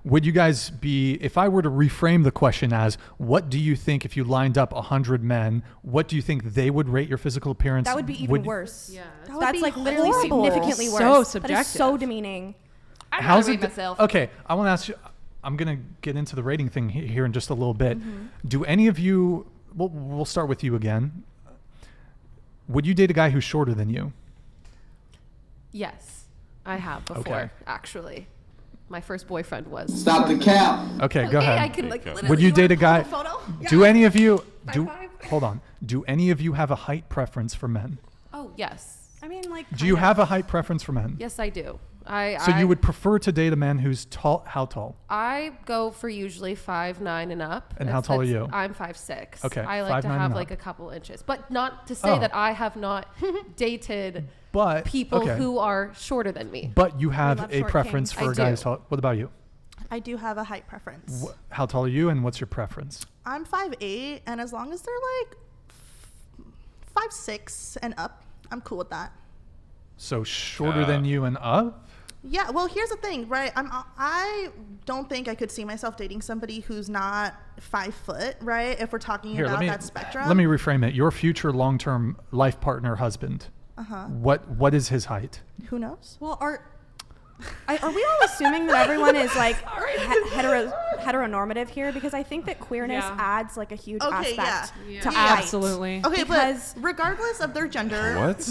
Would you guys be, if I were to reframe the question as, what do you think if you lined up 100 men, what do you think they would rate your physical appearance? That would be even worse. Yeah. That's like literally significantly worse. So subjective. That is so demeaning. I'm How's not it? myself. Okay, I want to ask you. I'm gonna get into the rating thing here in just a little bit. Do any of you? We'll start with you again. Would you date a guy who's shorter than you? Yes, I have before. Okay. Actually, my first boyfriend was. Stop the cap. Okay, go ahead. I can like literally. Would you date a guy? Photo? Do any of you? five. Hold on. Do any of you have a height preference for men? Oh yes. I mean, like. Do you have a height preference for men? Yes, I do. So you would prefer to date a man who's tall? How tall? I go for usually 5'9" and up. And how tall are you? I'm 5'6". Okay, I like to 5'9" have and like up. a couple inches, but not to say that I have not dated But people okay. who are shorter than me. But you have love a short preference kings. for I a guy do. who's tall. What about you? I do have a height preference. How tall are you, and what's your preference? I'm 5'8", and as long as they're like 5'6" and up, I'm cool with that. So shorter than you and up? Yeah, well, here's the thing, right? I don't think I could see myself dating somebody who's not 5 foot, right? If we're talking about that spectrum. Let me reframe it. Your future long-term life partner husband. What is his height? Who knows? Well, are we all assuming that everyone is like heteronormative here? Because I think that queerness adds like a huge aspect to height. Absolutely. Okay, Because- but regardless of their gender, What?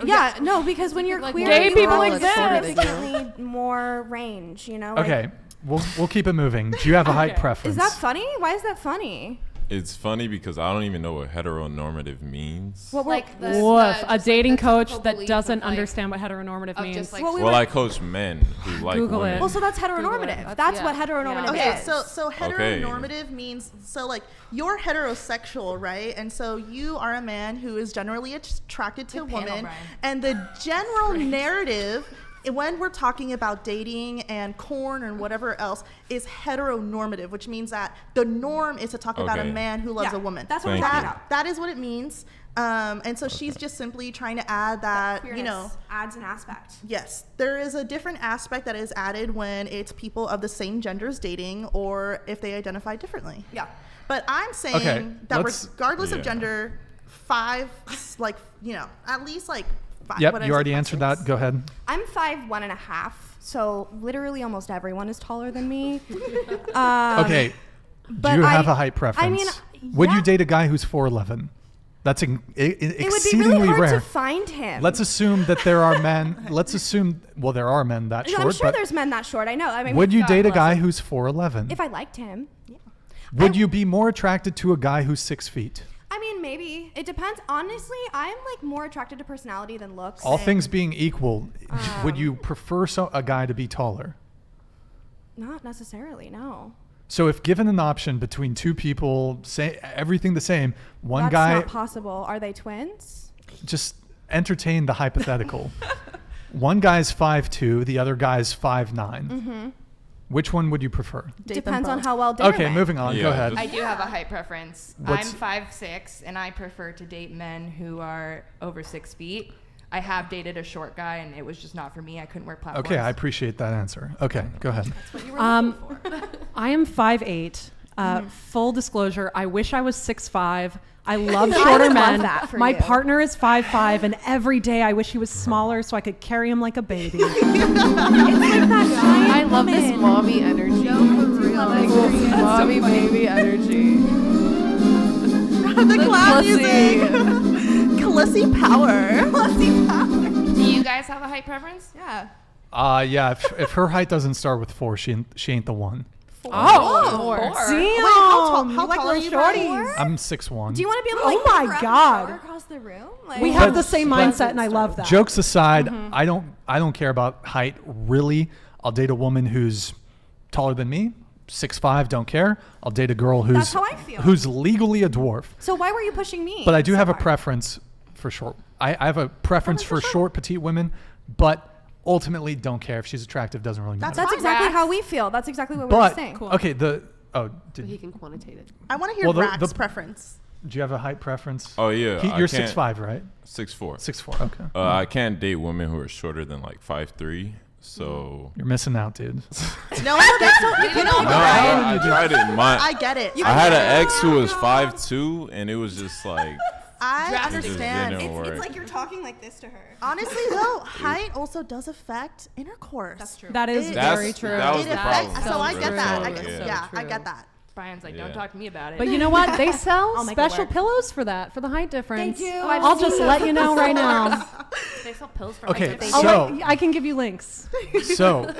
Yeah, no, because when you're Like, queer, gay you people have exist. significantly more range, you know? Like, Okay, we'll keep it moving. Do you have a height preference? Is that funny? Why is that funny? It's funny because I don't even know what heteronormative means. What Like the, Woof, just a dating the typical coach that belief doesn't of, like, understand what heteronormative of means. just, like, Well, we Well, were- I coach men who like Google women. it. Well, so that's Google heteronormative. it. That's Yeah. what heteronormative Okay, is. so heteronormative means, so like you're heterosexual, right? And so you are a man who is generally attracted to a woman, and the general narrative when we're talking about dating and corn and whatever else is heteronormative, which means that the norm is to talk about a man who loves a woman. That's what Thank we're talking you. about. That is what it means. And so she's just simply trying to add that, you know, adds an aspect. yes, there is a different aspect that is added when it's people of the same genders dating or if they identify differently. Yeah. But I'm saying that regardless of Yeah. gender, like, you know, at least like five. Yep, what you is it, already 5'6"? answered that. Go ahead. I'm 5'1.5", so literally almost everyone is taller than me. Okay. Do but you have a height preference? I mean, would you yeah. date a guy who's 4'11"? That's It would be exceedingly really hard rare. to find him. Let's assume that there are men. Let's assume, well, there are men that short. I'm sure but there's men that short. I know. I mean, would you God date a bless guy him. who's 4'11"? If I liked him? Yeah. Would you be more attracted to a guy who's 6 feet? I mean, maybe. It depends. Honestly, I'm like more attracted to personality than looks. All things being equal, would you prefer a guy to be taller? Not necessarily, no. So if given an option between two people, say everything the same, one That's guy, not possible. Are they twins? just entertain the hypothetical. One guy's 5'2", the other guy's 5'9". Mm-hmm. Which one would you prefer? Depends on how well dinner Okay, went. moving on. Yeah, Go ahead. I do have a height preference. What's- I'm 5'6", and I prefer to date men who are over 6 feet. I have dated a short guy, and it was just not for me. I couldn't wear platforms. Okay, I appreciate that answer. Okay, go ahead. I am 5'8". Full disclosure, I wish I was 6'5". I love I shorter would love men. that for My you. partner is 5'5", and every day I wish he was smaller so I could carry him like a baby. I love this mommy energy. No, for real. Like, mommy baby energy. the clown pussy. music. Classy power. Classy power. Do you guys have a height preference? Yeah. Yeah, if her height doesn't start with 4, she ain't the one. Oh, Four. damn! How like tall are little you, shorties. I'm 6'1". Do you want to be able to Oh like my grab God. the shower across the room? Like, We have the same mindset, and I love that. Jokes aside, I don't care about height really. I'll date a woman who's taller than me, 6'5", don't care. I'll date a girl who's That's how I feel. who's legally a dwarf. So why were you pushing me? But I do so have a hard? preference for short. I have a preference for short, petite women, but ultimately don't care if she's attractive. Doesn't really matter. That's exactly how we feel. That's exactly what we but were saying. okay, He can quantitate it. I want to hear Well, the- Rack's the- preference. do you have a height preference? Oh yeah, I You're can't- 6'5", right? 6'4". 6'4", okay. I can't date women who are shorter than like 5'3". So You're missing out, dude. No, you know, no, I tried it. I get it. I had an ex who was 5'2", and it was just like I it just understand. didn't work. It's like you're talking like this to her. Honestly, though, height also does affect intercourse. That's true. That is That's- very true. that was It the affects. problem. So I It get was that. so I get, true. yeah, I true. get that. Brian's like, Yeah. don't talk to me about it. But you know what? They sell I'll make it special work. pillows for that, for the height difference. They do. I'll just let you know right now. they sell pills for Okay, height so- difference. I can give you links. So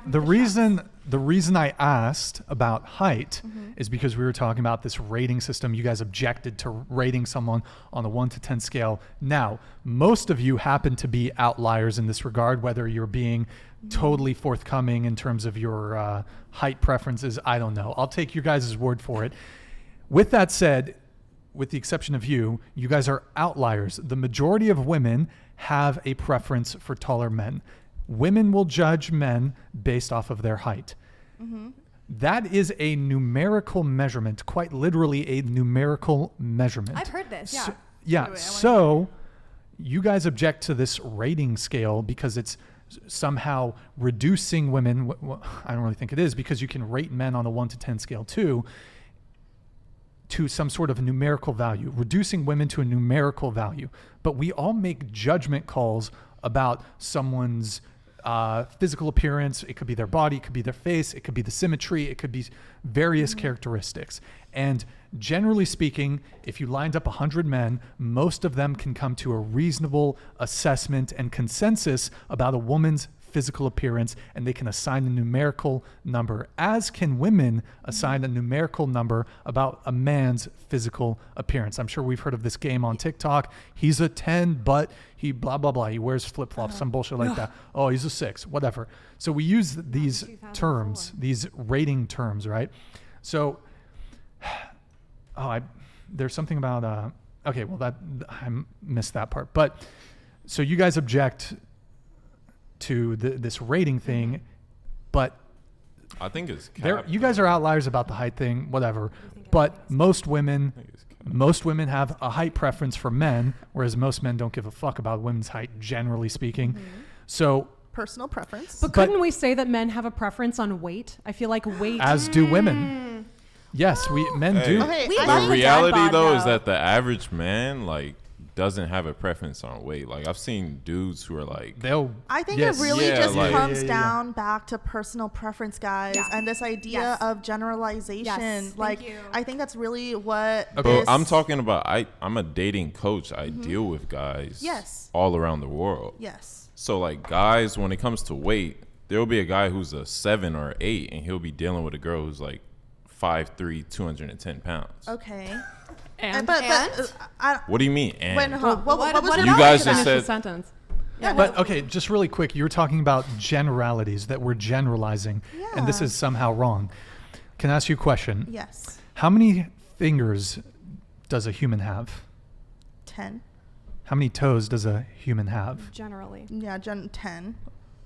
the reason I asked about height is because we were talking about this rating system. You guys objected to rating someone on a 1 to 10 scale. Now, most of you happen to be outliers in this regard, whether you're being totally forthcoming in terms of your height preferences. I don't know. I'll take your guys' word for it. With that said, with the exception of you guys are outliers. The majority of women have a preference for taller men. Women will judge men based off of their height. That is a numerical measurement, quite literally a numerical measurement. I've heard this. Yeah. So, yeah. So you guys object to this rating scale because it's somehow reducing women. I don't really think it is, because you can rate men on a 1 to 10 scale too, to some sort of numerical value, reducing women to a numerical value. But we all make judgment calls about someone's physical appearance. It could be their body, it could be their face, it could be the symmetry, it could be various characteristics. And generally speaking, if you lined up 100 men, most of them can come to a reasonable assessment and consensus about a woman's physical appearance, and they can assign a numerical number, as can women assign a numerical number about a man's physical appearance. I'm sure we've heard of this game on TikTok. He's a 10, but he blah, blah, blah. He wears flip-flops, some bullshit like that. Oh, he's a 6, whatever. So we use these terms, these rating terms, right? So, there's something about, okay, well, that I missed that part. But, so you guys object to this rating thing, but I think it's there, capped, you guys though. are outliers about the height thing, whatever. But most women have a height preference for men, whereas most men don't give a fuck about women's height, generally speaking. So Personal preference. But couldn't we say that men have a preference on weight? I feel like weight. as do women. Yes, men do. Okay, We I love think- The reality bod, though is though. that the average man doesn't have a preference on weight. Like I've seen dudes who are like, They'll. I think yes. it really Yeah, just like- comes Yeah. down back to personal preference, guys, Yeah. and this idea Yes. of generalization. Yes, Like, thank you. I think that's really what. Okay. but this- I'm talking about. I'm a dating coach. I deal with guys Yes. all around the world. Yes. So like guys, when it comes to weight, there will be a guy who's a 7 or 8, and he'll be dealing with a girl who's like 5'3", 210 pounds. Okay. And But What do you mean? And when what was what your You point guys to just that? said- finish the sentence. Yeah, But okay, just really quick, you were talking about generalities, that we're generalizing, and this Yeah. is somehow wrong. Can I ask you a question? Yes. How many fingers does a human have? 10. How many toes does a human have? Generally. Yeah, 10.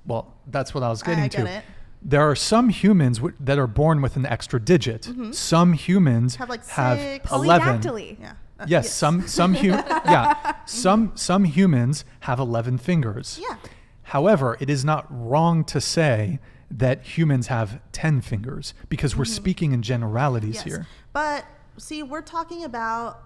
Well, that's what I was getting I to. get it. There are some humans that are born with an extra digit. Some humans Have, like, have 6. 11. Polydactyly. Yeah. Yes, some humans have 11 fingers. Yeah. However, it is not wrong to say that humans have 10 fingers, because we're speaking in generalities Yes. here. But see, we're talking about.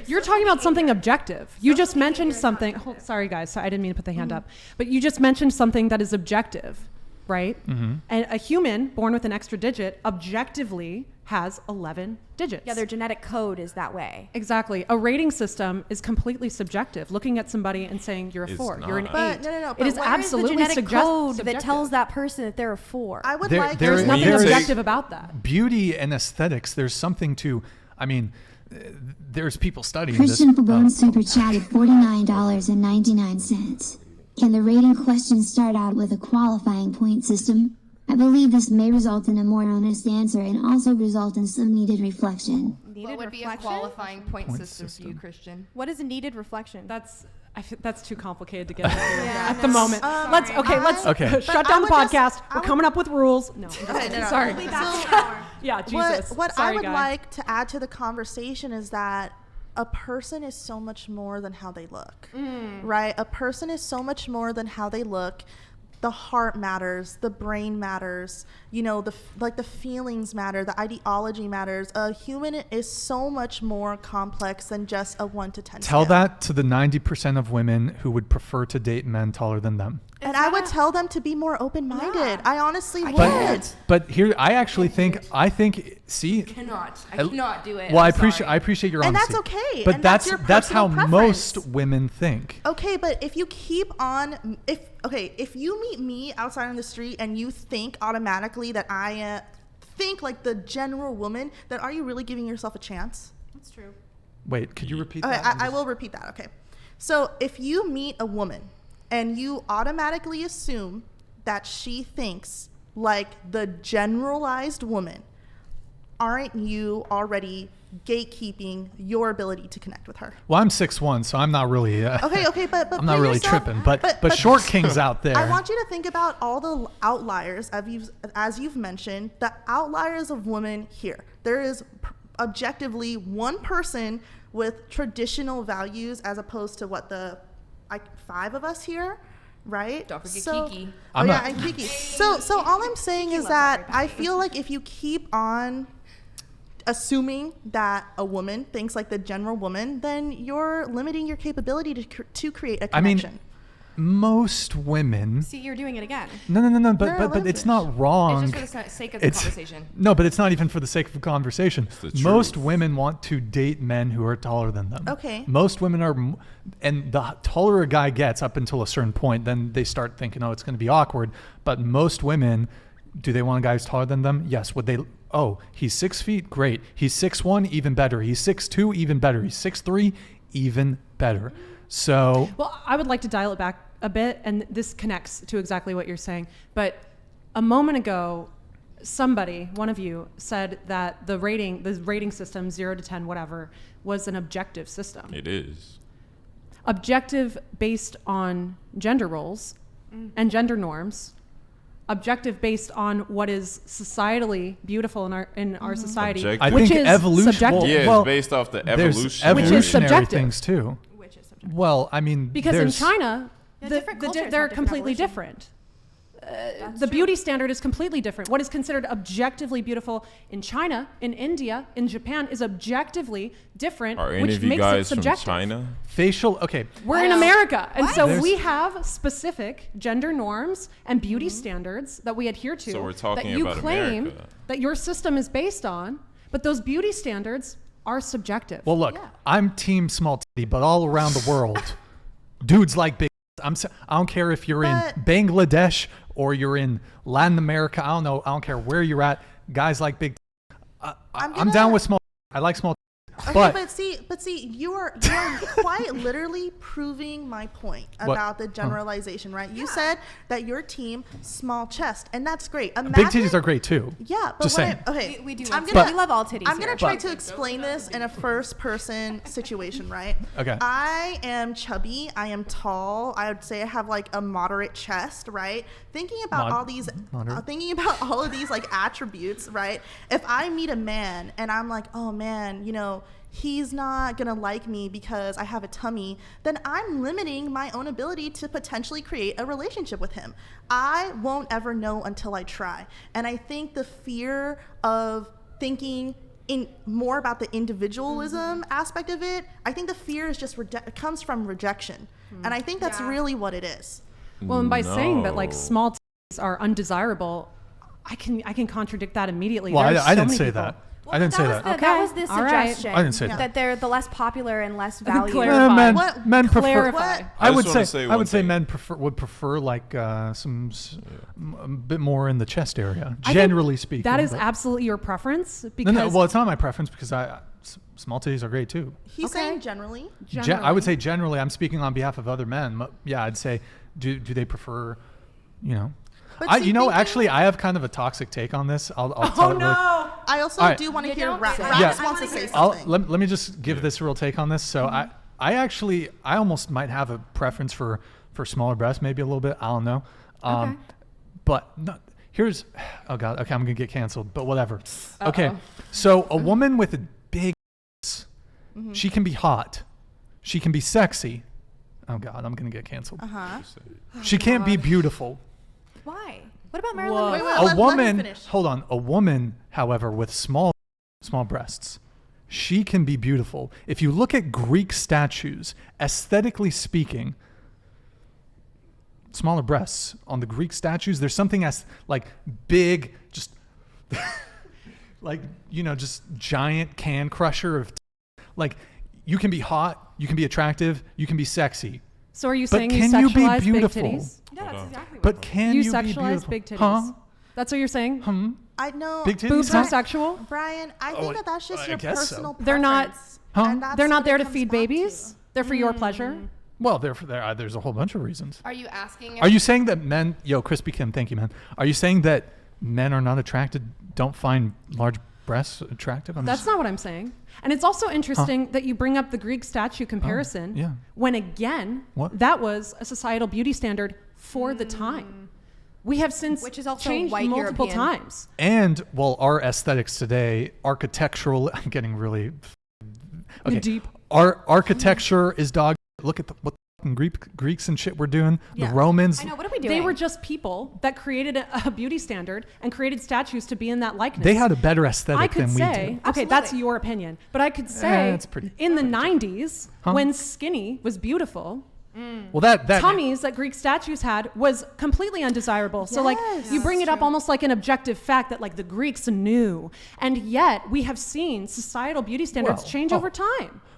You're talking about something objective. You just mentioned something. Sorry, guys. I didn't mean to put the hand up. But you just mentioned something that is objective, right? And a human born with an extra digit objectively has 11 digits. Yeah, their genetic code is that way. Exactly. A rating system is completely subjective. Looking at somebody and saying you're a It's 4, you're an not. 8. But no. It But is where is the absolutely Genetic code that subjective. tells that person that they're a 4. I would There- like. there There's is- nothing you take- objective about that. Beauty and aesthetics, there's something to, I mean, there's people studying this. Christian Pabon super chatted $49.99. Can the rating question start out with a qualifying point system? I believe this may result in a more honest answer and also result in some needed reflection. Needed What would be a reflection? qualifying point Point system for you, system. Christian? What is a needed reflection? That's too complicated to get into Yeah, at the no. moment. Let's Okay. shut I down the would just- podcast. I We're would- coming up with rules. No, I'm just Okay, kidding. no. Sorry. Yeah, What, Jesus. what Sorry, I would guy. like to add to the conversation is that a person is so much more than how they look, right? A person is so much more than how they look. the heart matters, the brain matters, you know, the feelings matter, the ideology matters. A human is so much more complex than just a 1 to 10 Tell scale. that to the 90% of women who would prefer to date men taller than them. And I would tell them to be more open-minded. Yeah. I honestly would. But here, I actually think, see, I cannot do it. well, I'm I appreciate your And honesty. that's okay. But And that's your that's how personal most preference. women think. Okay, but if you keep on, if you meet me outside on the street and you think automatically that I think like the general woman, then are you really giving yourself a chance? That's true. Wait, could you repeat Okay, that? I will repeat that. Okay. So if you meet a woman and you automatically assume that she thinks like the generalized woman, aren't you already gatekeeping your ability to connect with her? Well, I'm 6'1", so I'm not really. Okay, but I'm not put really yourself- tripping. But short kings out there. I want you to think about all the outliers as you've mentioned, the outliers of women here. There is objectively one person with traditional values as opposed to what the 5 of us here, right? Don't forget Kiki. And Kiki. So all I'm saying is that I feel like if you keep on assuming that a woman thinks like the general woman, then you're limiting your capability to create a connection. Most women. See, you're doing it again. No. They're But it's not wrong. It's just for the sake of the conversation. No, but it's not even for the sake of the conversation. the Most truth. women want to date men who are taller than them. Okay. Most women are, and the taller a guy gets up until a certain point, then they start thinking, oh, it's going to be awkward. But most women, do they want a guy who's taller than them? Yes. Would they? Oh, he's 6 feet, great. He's 6'1", even better. He's 6'2", even better. He's 6'3", even better. So Well, I would like to dial it back a bit, and this connects to exactly what you're saying. But a moment ago, one of you, said that the rating system, 0 to 10, whatever, was an objective system. It is. Objective based on gender roles and gender norms. Objective based on what is societally beautiful in our society, Objective. I which think is evolution. subjective. Yeah, Well, it's based off the there's evolution. Which is evolutionary subjective. things too. Which is subjective. Well, I mean, Because in there's- China, Yeah, different cultures have they're different completely evolution. different. The beauty standard is completely different. What is considered objectively beautiful in China, in India, in Japan is objectively different, Are any which of you makes it guys from subjective. China? facial. Okay, We're in America, and so There's- we have specific gender norms and beauty standards that we adhere to. So we're talking that you about claim America. that your system is based on, but those beauty standards are subjective. well, look, I'm team small titty, but all around the world, dudes like big. I don't care if you're in But- Bangladesh or you're in Latin America. I don't know. I don't care where you're at. Guys like big. I'm down with small. I like small. Okay, But but see, you are quite literally proving my point What? about the generalization, right? You said that your team small chest, and that's great. big Imagine, titties are great too. Yeah, but Just what saying. okay, We do I'm love gonna, we love all titties I'm gonna here. try to explain this in a first-person situation, right? Okay. I am chubby. I am tall. I would say I have like a moderate chest, right? Thinking about Moderate. thinking about all of these like attributes, right? If I meet a man and I'm like, oh man, you know, he's not gonna like me because I have a tummy, then I'm limiting my own ability to potentially create a relationship with him. I won't ever know until I try. And I think the fear of thinking in more about the individualism aspect of it, I think the fear is just it comes from rejection. And I think that's really what it is. Well, and by saying that like No. small titties are undesirable, I can contradict that immediately. Well, There's I so didn't many say people. that. I didn't say that. That Okay, was the all right. suggestion. I didn't say that. they're the less popular and less valued. Clarify. Men, What- men prefer. Clarify. What? I I would just say, wanna say I one would say thing. men would prefer like a bit more in the chest area, I think generally speaking. That is but- absolutely your preference because No, well, it's not my preference because small titties are great too. He's Okay. saying generally. I would say generally. I'm speaking on behalf of other men. Yeah, I'd say, do they prefer, you know? But I, see, you know, thinking- actually, I have kind of a toxic take on this. I'll tell Oh it really- no! I also All right. do want to You hear don't say that. Raps Yeah. wants to say I'll, something. let me just give this real take on this. So I almost might have a preference for smaller breasts, maybe a little bit. I don't know. Okay. But no, here's, oh God, okay, I'm gonna get canceled, but whatever. Okay, so a woman with a big ass, she can be hot, she can be sexy. Oh God, I'm gonna get canceled. She can't be beautiful. Why? What about Marilyn Whoa. Wait, Monroe? wait, let him woman, finish. hold on. A woman, however, with small breasts, she can be beautiful. If you look at Greek statues, aesthetically speaking, smaller breasts on the Greek statues, there's something as like big, just like, you know, just giant can crusher of like you can be hot, you can be attractive, you can be sexy. So are you But saying you can you be sexualize big beautiful? titties? Yeah, that's exactly what But can You you be sexualize beautiful? big titties. Huh? That's what you're saying? I know. Big titties? Boobs huh? are sexual? Brian, I think that that's just I your guess so. personal They're not- preference, Huh? and that's They're not what there it to comes feed back babies? They're for your pleasure? Well, there's a whole bunch of reasons. Are you asking? Are you saying that men, Crispy Kim, thank you, man. Are you saying that men are not attracted, don't find large breasts attractive? That's not what I'm saying. And it's also interesting that you bring up the Greek statue comparison yeah. when, again, What? that was a societal beauty standard for the time. We have since Which is also changed white multiple European. times. And, well, our aesthetics today, architectural, I'm getting really, okay. Deep. Our architecture is dog. Look at what the Greeks and shit were doing. Yeah. The Romans. I know. What are we doing? They were just people that created a beauty standard and created statues to be in that likeness. They had a better aesthetic I could than say, we do. okay, that's Absolutely. your opinion, but I could say it's pretty- in the 90s, Huh? when skinny was beautiful, Well, that tummies that Greek statues had was completely undesirable. So like you bring it up almost like an objective fact that like the Greeks knew. And yet we have seen societal beauty standards Well, change over time.